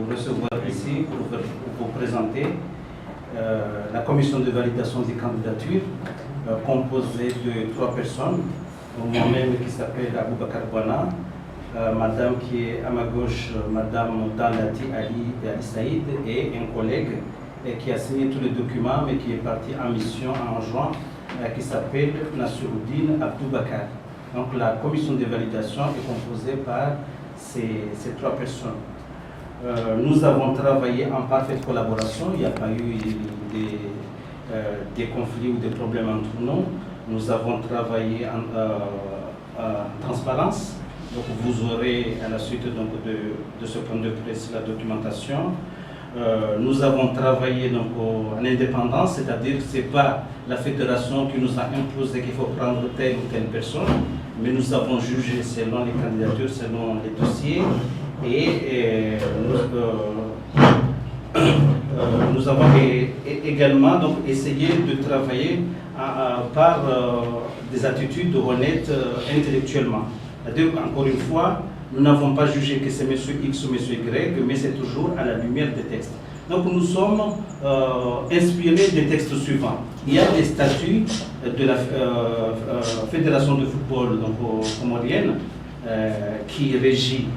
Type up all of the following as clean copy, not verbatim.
recevoir ici pour vous présenter la commission de validation des candidatures composée de 3 personnes. Moi-même qui s'appelle Aboubakar Bouana, madame qui est à ma gauche, madame Dalati Ali Saïd, et un collègue qui a signé tous les documents mais qui est parti en mission en juin, qui s'appelle Nasruddin Aboubakar. Donc la commission de validation est composée par ces 3 personnes. Nous avons travaillé en parfaite collaboration, il n'y a pas eu des conflits ou des problèmes entre nous. Nous avons travaillé en transparence. Donc vous aurez à la suite donc, de ce point de presse la documentation. Nous avons travaillé donc, en indépendance, c'est-à-dire que ce n'est pas la fédération qui nous a imposé qu'il faut prendre telle ou telle personne, mais nous avons jugé selon les candidatures, selon les dossiers, et nous avons également donc, essayé de travailler par des attitudes honnêtes intellectuellement. C'est-à-dire qu'encore une fois, nous n'avons pas jugé que c'est M. X ou M. Y, mais c'est toujours à la lumière des textes. Donc nous sommes inspirés des textes suivants. Il y a des statuts de la Fédération de football comorienne qui régit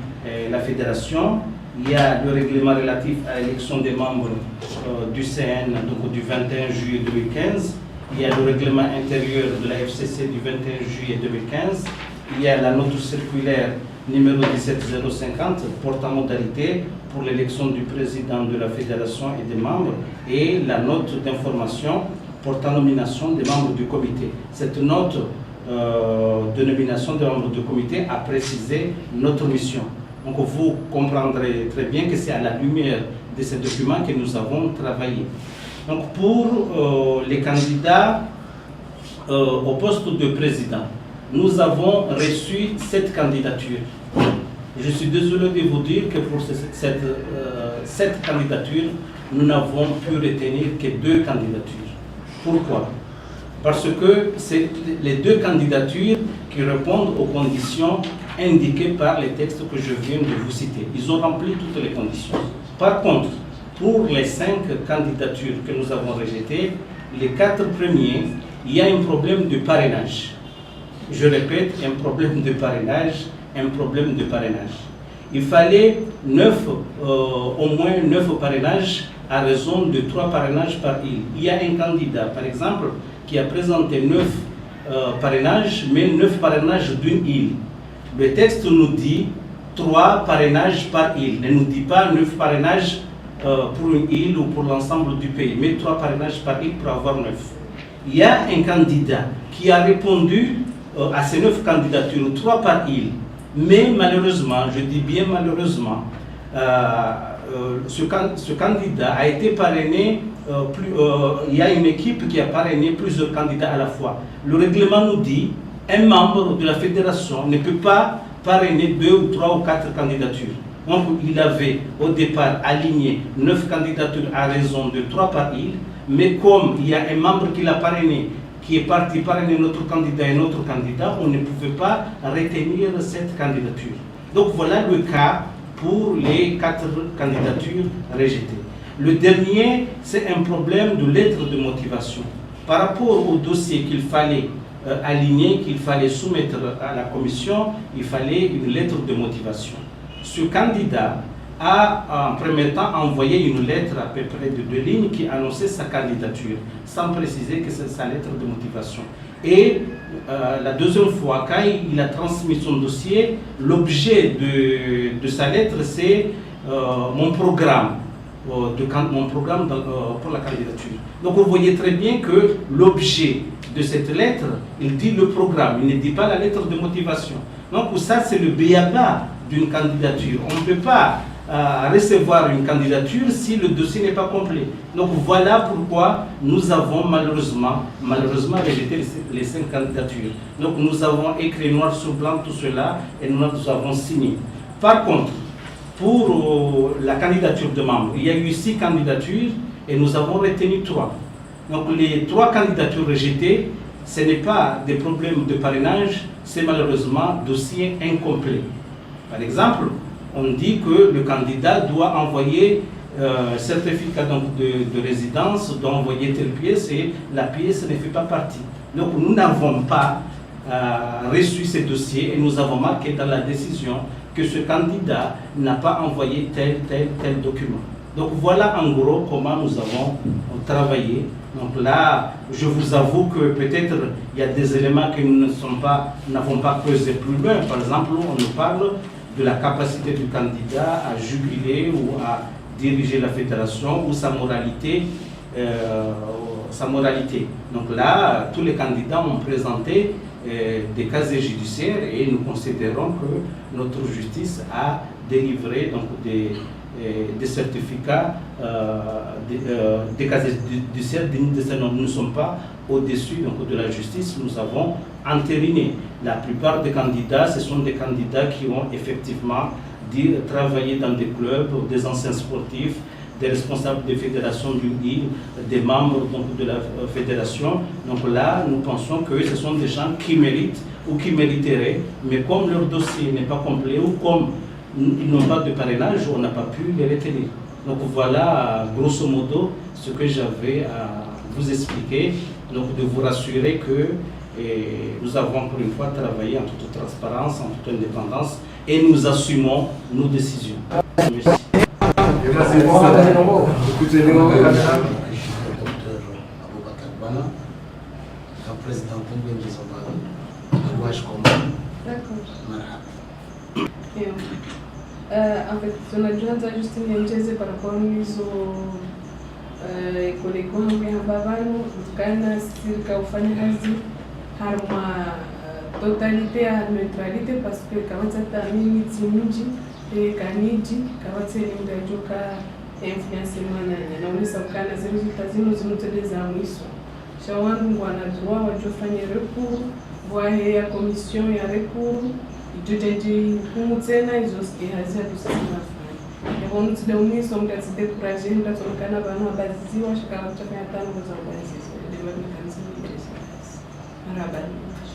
la fédération. Il y a le règlement relatif à l'élection des membres du CN donc, du 21 juillet 2015. Il y a le règlement intérieur de la FCC du 21 juillet 2015. Il y a la note circulaire numéro 17050 portant modalité pour l'élection du président de la fédération et des membres, et la note d'information portant nomination des membres du comité. Cette note de nomination des membres du comité a précisé notre mission. Donc vous comprendrez très bien que c'est à la lumière de ces documents que nous avons travaillé. Donc pour les candidats au poste de président, nous avons reçu 7 candidatures. Je suis désolé de vous dire que pour cette candidature, nous n'avons pu retenir que 2 candidatures. Pourquoi? Parce que c'est les 2 candidatures qui répondent aux conditions indiquées par les textes que je viens de vous citer. Ils ont rempli toutes les conditions. Par contre, pour les 5 candidatures que nous avons rejetées, les 4 premiers, il y a un problème de parrainage. Je répète, un problème de parrainage, un problème de parrainage. Il fallait au moins 9 parrainages à raison de 3 parrainages par île. Il y a un candidat, par exemple, qui a présenté 9 parrainages, mais 9 parrainages d'une île. Le texte nous dit 3 parrainages par île. Ne nous dit pas 9 parrainages pour une île ou pour l'ensemble du pays, mais 3 parrainages par île pour avoir 9. Il y a un candidat qui a répondu à ces 9 candidatures, 3 par île. Mais malheureusement, je dis bien malheureusement, ce candidat a été parrainé, il y a une équipe qui a parrainé plusieurs candidats à la fois. Le règlement nous dit un membre de la fédération ne peut pas parrainer 2 ou 3 ou 4 candidatures. Donc il avait au départ aligné 9 candidatures à raison de 3 par île, mais comme il y a un membre qui l'a parrainé, qui est parti parrainer notre candidat et notre candidat, on ne pouvait pas retenir cette candidature. Donc voilà le cas pour les 4 candidatures rejetées. Le dernier, c'est un problème de lettre de motivation. Par rapport au dossier qu'il fallait aligner, qu'il fallait soumettre à la commission, il fallait une lettre de motivation. Ce candidat a en premier temps envoyé une lettre à peu près de 2 lignes qui annonçait sa candidature, sans préciser que c'est sa lettre de motivation. Et la deuxième fois, quand il a transmis son dossier, l'objet de sa lettre, c'est mon programme, pour la candidature. Donc vous voyez très bien que l'objet de cette lettre, il dit le programme, il ne dit pas la lettre de motivation. Donc ça, c'est le b.a.-ba d'une candidature. On ne peut pas recevoir une candidature si le dossier n'est pas complet. Donc voilà pourquoi nous avons malheureusement rejeté les 5 candidatures. Donc nous avons écrit noir sur blanc tout cela et nous avons signé. Par contre, pour la candidature de membres, il y a eu 6 candidatures et nous avons retenu 3. Donc les 3 candidatures rejetées, ce n'est pas des problèmes de parrainage, c'est malheureusement dossier incomplet. Par exemple, on dit que le candidat doit envoyer certificat donc, de résidence, doit envoyer telle pièce et la pièce ne fait pas partie. Donc nous n'avons pas reçu ces dossiers et nous avons marqué dans la décision que ce candidat n'a pas envoyé tel document. Donc voilà en gros comment nous avons travaillé. Donc là, je vous avoue que peut-être il y a des éléments que nous n'avons pas creusé plus loin. Par exemple, on nous parle de la capacité du candidat à jubiler ou à diriger la fédération ou sa moralité. Donc là, tous les candidats ont présenté des casiers judiciaires et nous considérons que notre justice a délivré donc, des certificats, des casiers judiciaires dignes de ce nom. Nous ne sommes pas au-dessus de la justice, nous avons entériné. La plupart des candidats, ce sont des candidats qui ont effectivement travaillé dans des clubs, des anciens sportifs, des responsables des fédérations du île, des membres donc, de la fédération. Donc là, nous pensons que ce sont des gens qui méritent ou qui mériteraient, mais comme leur dossier n'est pas complet ou comme ils n'ont pas de parrainage, on n'a pas pu les retenir. Donc voilà, grosso modo, ce que j'avais à vous expliquer, donc de vous rassurer que nous avons encore une fois travaillé en toute transparence, en toute indépendance, et nous assumons nos décisions. Merci. En fait, tunajua Justine Mcheze par hizo kolego hamwe hambavano tukana sirika ufanya kazi harma totalité à neutralité parce que kawatsa tamini timuji kaniji kawatsa lingajoka influence mana na unisa ukana zinu zinoteleza mwiso shawangu ngwana droit wajofanya recours voie ya commission ya recours ijojaji kumutena izoski hazia tusema Vamos te dar isso, vamos te encorajar, vamos te colocar na base, eu acho que ela já tem a tão boa base, ele vai me cansar de isso. Parabéns.